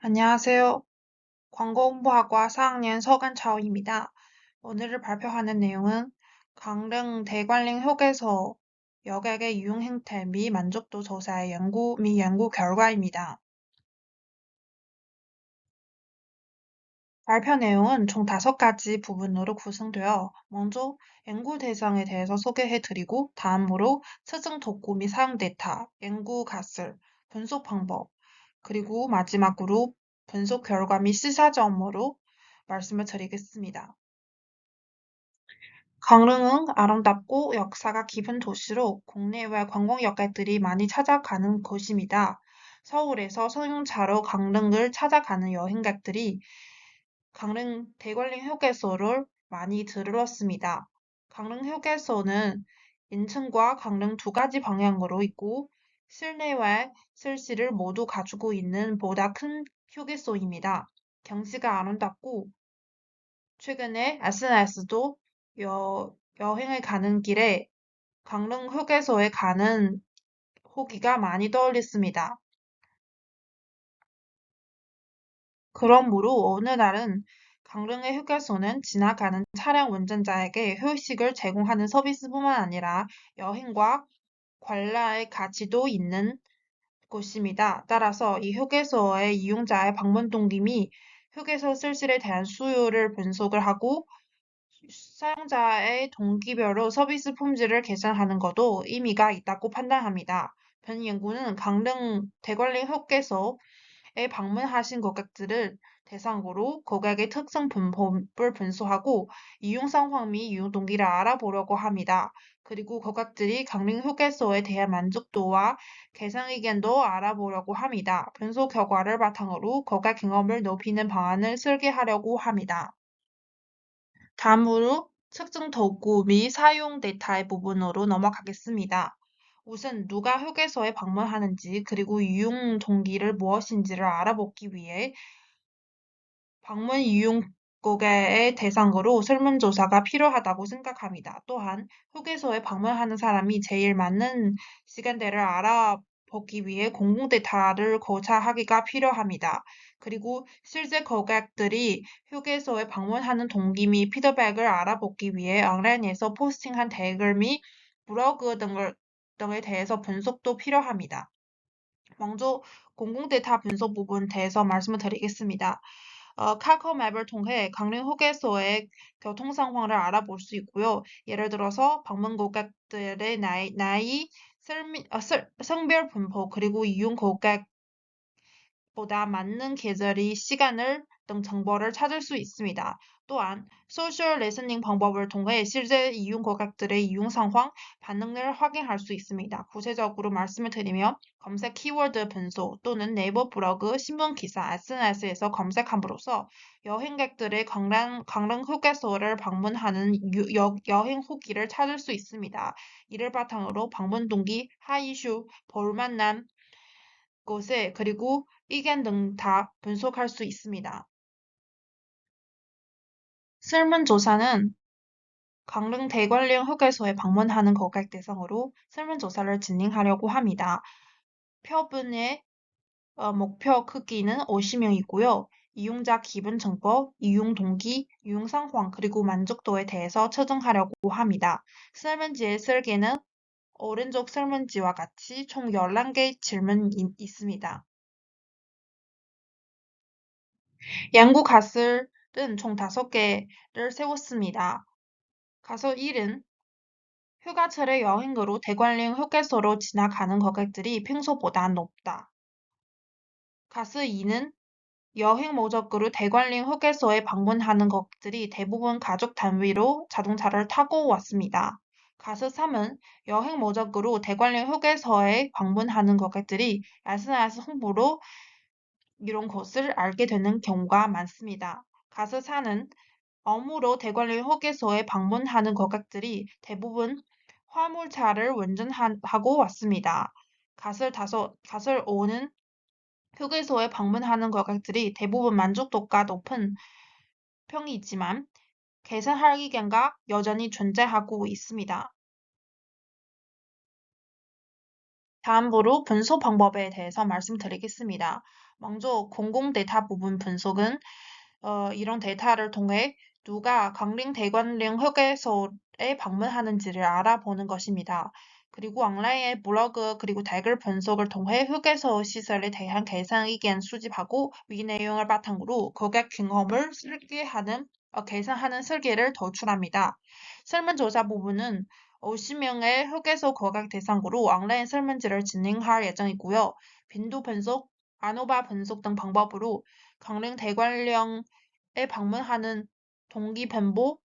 안녕하세요. 광고홍보학과 4학년 서간차오입니다. 오늘 발표하는 내용은 강릉 대관령 휴게소 여객의 이용 행태 및 만족도 조사의 연구 결과입니다. 발표 내용은 총 5가지 부분으로 구성되어 먼저 연구 대상에 대해서 소개해드리고 다음으로 측정 도구 및 사용 데이터, 연구 가설, 분석 방법, 그리고 마지막으로 분석 결과 및 시사점으로 말씀을 드리겠습니다. 강릉은 아름답고 역사가 깊은 도시로 국내외 관광객들이 많이 찾아가는 곳입니다. 서울에서 승용차로 강릉을 찾아가는 여행객들이 강릉 대관령 휴게소를 많이 들렀습니다. 강릉 휴게소는 인천과 강릉 두 가지 방향으로 있고 실내와 실시를 모두 가지고 있는 보다 큰 휴게소입니다. 경치가 아름답고 최근에 SNS도 여행을 가는 길에 강릉 휴게소에 가는 후기가 많이 떠올렸습니다. 그러므로 어느 날은 강릉의 휴게소는 지나가는 차량 운전자에게 휴식을 제공하는 서비스뿐만 아니라 여행과 관람의 가치도 있는 곳입니다. 따라서 이 휴게소의 이용자의 방문 동기 및 휴게소 실실에 대한 수요를 분석을 하고 사용자의 동기별로 서비스 품질을 개선하는 것도 의미가 있다고 판단합니다. 본 연구는 강릉 대관령 휴게소에 방문하신 고객들을 대상으로 고객의 특성 분법을 분석하고 이용 상황 및 이용 동기를 알아보려고 합니다. 그리고 고객들이 강릉 휴게소에 대한 만족도와 개선 의견도 알아보려고 합니다. 분석 결과를 바탕으로 고객 경험을 높이는 방안을 설계하려고 합니다. 다음으로 측정 도구 및 사용 데이터의 부분으로 넘어가겠습니다. 우선 누가 휴게소에 방문하는지 그리고 이용 동기를 무엇인지를 알아보기 위해 방문 이용 고객의 대상으로 설문조사가 필요하다고 생각합니다. 또한 휴게소에 방문하는 사람이 제일 많은 시간대를 알아보기 위해 공공 데이터를 고찰하기가 필요합니다. 그리고 실제 고객들이 휴게소에 방문하는 동기 및 피드백을 알아보기 위해 온라인에서 포스팅한 댓글 및 블로그 등에 대해서 분석도 필요합니다. 먼저 공공 데이터 분석 부분 대해서 말씀을 드리겠습니다. 카카오 맵을 통해 강릉 휴게소의 교통 상황을 알아볼 수 있고요. 예를 들어서 방문 고객들의 나이, 성별 분포, 그리고 이용 고객 보다 맞는 계절이 시간을 등 정보를 찾을 수 있습니다. 또한 소셜 리스닝 방법을 통해 실제 이용 고객들의 이용 상황, 반응을 확인할 수 있습니다. 구체적으로 말씀을 드리면 검색 키워드 분석 또는 네이버 블로그, 신문 기사, SNS에서 검색함으로써 여행객들의 강릉 휴게소를 방문하는 여행 후기를 찾을 수 있습니다. 이를 바탕으로 방문 동기, 하이슈, 볼만남, 곳에 그리고 의견 등 다 분석할 수 있습니다. 설문조사는 강릉 대관령 휴게소에 방문하는 고객 대상으로 설문조사를 진행하려고 합니다. 표본의 목표 크기는 50명이고요. 이용자 기본 정보, 이용 동기, 이용 상황, 그리고 만족도에 대해서 측정하려고 합니다. 설문지의 설계는 오른쪽 설문지와 같이 총 11개의 질문이 있습니다. 양구 가설은 총 5개를 세웠습니다. 가설 1은 휴가철의 여행으로 대관령 휴게소로 지나가는 고객들이 평소보다 높다. 가설 2는 여행 목적으로 대관령 휴게소에 방문하는 고객들이 대부분 가족 단위로 자동차를 타고 왔습니다. 가설 3은 여행 목적으로 대관령 휴게소에 방문하는 고객들이 SNS 홍보로 이런 것을 알게 되는 경우가 많습니다. 가설 4는 업무로 대관령 휴게소에 방문하는 고객들이 대부분 화물차를 운전하고 왔습니다. 가설 5는 휴게소에 방문하는 고객들이 대부분 만족도가 높은 평이지만 개선할 의견가 여전히 존재하고 있습니다. 다음으로 분석 방법에 대해서 말씀드리겠습니다. 먼저 공공 데이터 부분 분석은 이런 데이터를 통해 누가 강릉 대관령 휴게소에 방문하는지를 알아보는 것입니다. 그리고 온라인의 블로그 그리고 댓글 분석을 통해 휴게소 시설에 대한 개선 의견 수집하고 위 내용을 바탕으로 고객 경험을 개선하는 설계를 도출합니다. 설문조사 부분은 50명의 휴게소 고객 대상으로 온라인 설문지를 진행할 예정이고요. 빈도 분석, 안오바 분석 등 방법으로 강릉 대관령에 방문하는 동기 변보,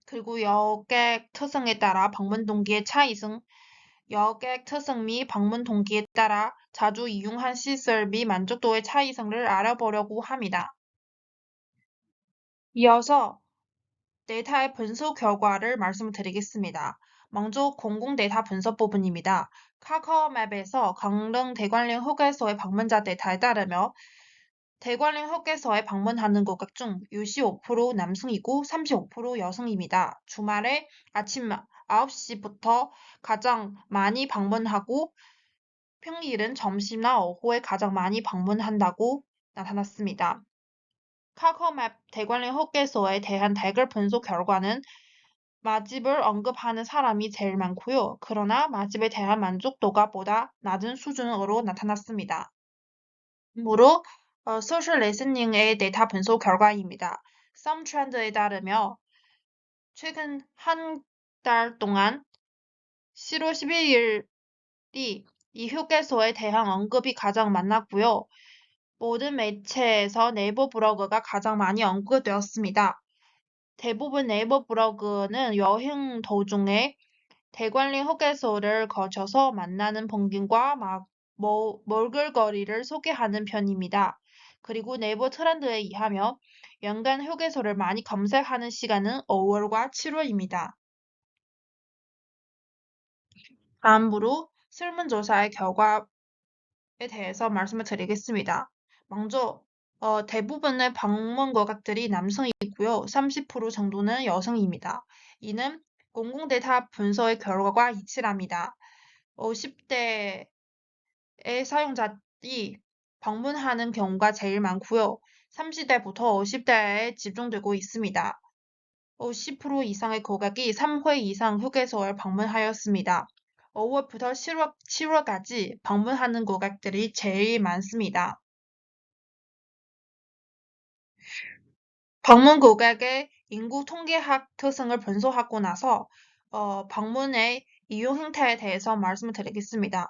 그리고 여객 특성에 따라 방문 동기의 차이승, 여객 특성 및 방문 동기에 따라 자주 이용한 시설 및 만족도의 차이승을 알아보려고 합니다. 이어서 데이터의 분석 결과를 말씀드리겠습니다. 먼저 공공 데이터 분석 부분입니다. 카카오맵에서 강릉 대관령 휴게소의 방문자 데이터에 따르며 대관령 휴게소에 방문하는 고객 중 65% 남성이고 35% 여성입니다. 주말에 아침 9시부터 가장 많이 방문하고 평일은 점심이나 오후에 가장 많이 방문한다고 나타났습니다. 카카오맵 대관령 휴게소에 대한 댓글 분석 결과는 맛집을 언급하는 사람이 제일 많고요. 그러나 맛집에 대한 만족도가 보다 낮은 수준으로 나타났습니다. 다음으로 소셜 리스닝의 데이터 분석 결과입니다. 썸트렌드에 따르며 최근 한 달 동안 10월 11일이 이 휴게소에 대한 언급이 가장 많았고요. 모든 매체에서 네이버 블로그가 가장 많이 언급되었습니다. 대부분 네이버 블로그는 여행 도중에 대관령 휴게소를 거쳐서 만나는 풍경과 먹을거리를 소개하는 편입니다. 그리고 네이버 트렌드에 의하면 연간 휴게소를 많이 검색하는 시간은 5월과 7월입니다. 다음으로 설문조사의 결과에 대해서 말씀을 드리겠습니다. 먼저 대부분의 방문 고객들이 남성이고요. 30% 정도는 여성입니다. 이는 공공데이터 분석의 결과와 일치합니다. 10대의 사용자들이 방문하는 경우가 제일 많고요. 30대부터 50대에 집중되고 있습니다. 50% 이상의 고객이 3회 이상 휴게소를 방문하였습니다. 5월부터 7월까지 방문하는 고객들이 제일 많습니다. 방문 고객의 인구 통계학 특성을 분석하고 나서 방문의 이용 형태에 대해서 말씀을 드리겠습니다.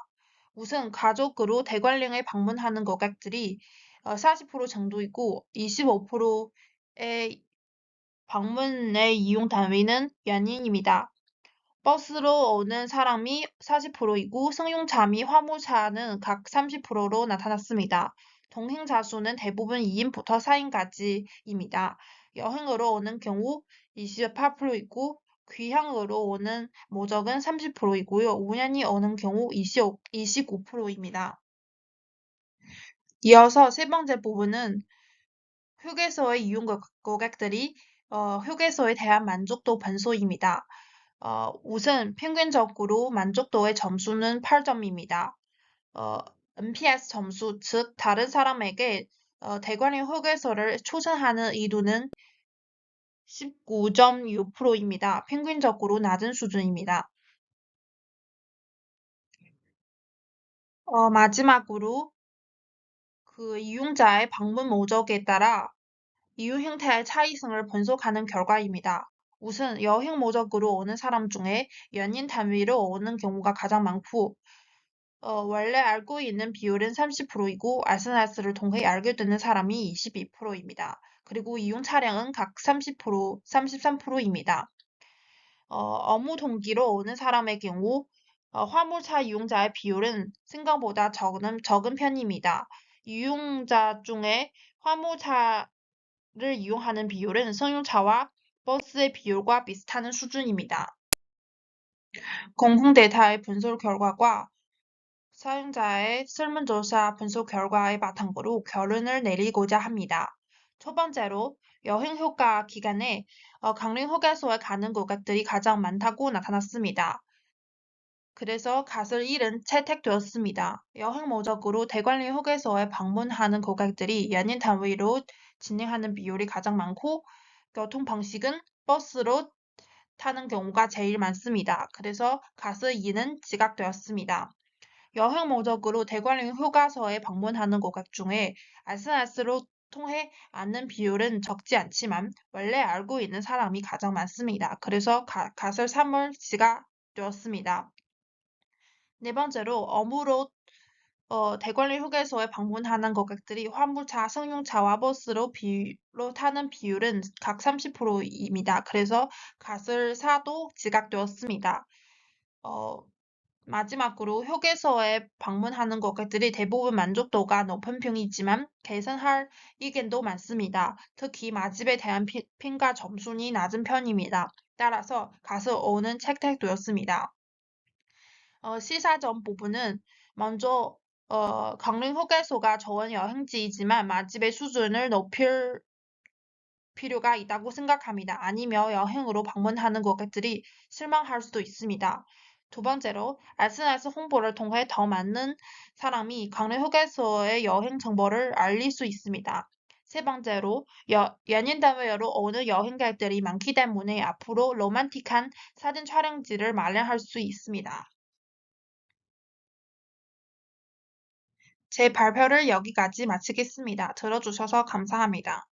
우선 가족으로 대관령에 방문하는 고객들이 40% 정도이고 25%의 방문의 이용 단위는 연인입니다. 버스로 오는 사람이 40%이고 승용차 및 화물차는 각 30%로 나타났습니다. 동행자 수는 대부분 2인부터 4인까지입니다. 여행으로 오는 경우 28%이고 귀향으로 오는 모적은 30%이고요. 우연히 오는 경우 29%입니다. 이어서 세 번째 부분은 휴게소의 이용 고객들이 휴게소에 대한 만족도 반소입니다. 우선 평균적으로 만족도의 점수는 8점입니다. NPS 점수, 즉 다른 사람에게 대관령 휴게소를 추천하는 의도는 19.6%입니다. 평균적으로 낮은 수준입니다. 마지막으로 그 이용자의 방문 목적에 따라 이용 형태의 차이성을 분석하는 결과입니다. 우선 여행 목적으로 오는 사람 중에 연인 단위로 오는 경우가 가장 많고 원래 알고 있는 비율은 30%이고 SNS를 통해 알게 되는 사람이 22%입니다. 그리고 이용 차량은 각 30%, 33%입니다. 업무 동기로 오는 사람의 경우 화물차 이용자의 비율은 생각보다 적은 편입니다. 이용자 중에 화물차를 이용하는 비율은 승용차와 버스의 비율과 비슷한 수준입니다. 공공 데이터의 분석 결과가 사용자의 설문조사 분석 결과의 바탕으로 결론을 내리고자 합니다. 첫 번째로 여행 휴가 기간에 강릉 휴게소에 가는 고객들이 가장 많다고 나타났습니다. 그래서 갓을 잃은 채택되었습니다. 여행 목적으로 대관리 휴게소에 방문하는 고객들이 연인 단위로 진행하는 비율이 가장 많고 교통 방식은 버스로 타는 경우가 제일 많습니다. 그래서 갓을 잃은 지각되었습니다. 여행 목적으로 대관령 휴가소에 방문하는 고객 중에 아스아스로 통해 아는 비율은 적지 않지만 원래 알고 있는 사람이 가장 많습니다. 그래서 갓을 삼을 지각되었습니다. 네 번째로 업무로 대관령 휴게소에 방문하는 고객들이 화물차, 승용차와 버스로 타는 비율은 각 30%입니다. 그래서 갓을 사도 지각되었습니다. 어, 마지막으로 휴게소에 방문하는 고객들이 대부분 만족도가 높은 편이지만 개선할 의견도 많습니다. 특히 맛집에 대한 평가 점수는 낮은 편입니다. 따라서 갓을 오는 채택되었습니다. 시사점 부분은 먼저 강릉 휴게소가 좋은 여행지이지만 맛집의 수준을 높일 필요가 있다고 생각합니다. 아니면 여행으로 방문하는 고객들이 실망할 수도 있습니다. 두 번째로 SNS 홍보를 통해 더 많은 사람이 강릉 휴게소의 여행 정보를 알릴 수 있습니다. 세 번째로 연인 단위로 오는 여행객들이 많기 때문에 앞으로 로man틱한 사진 촬영지를 마련할 수 있습니다. 제 발표를 여기까지 마치겠습니다. 들어주셔서 감사합니다.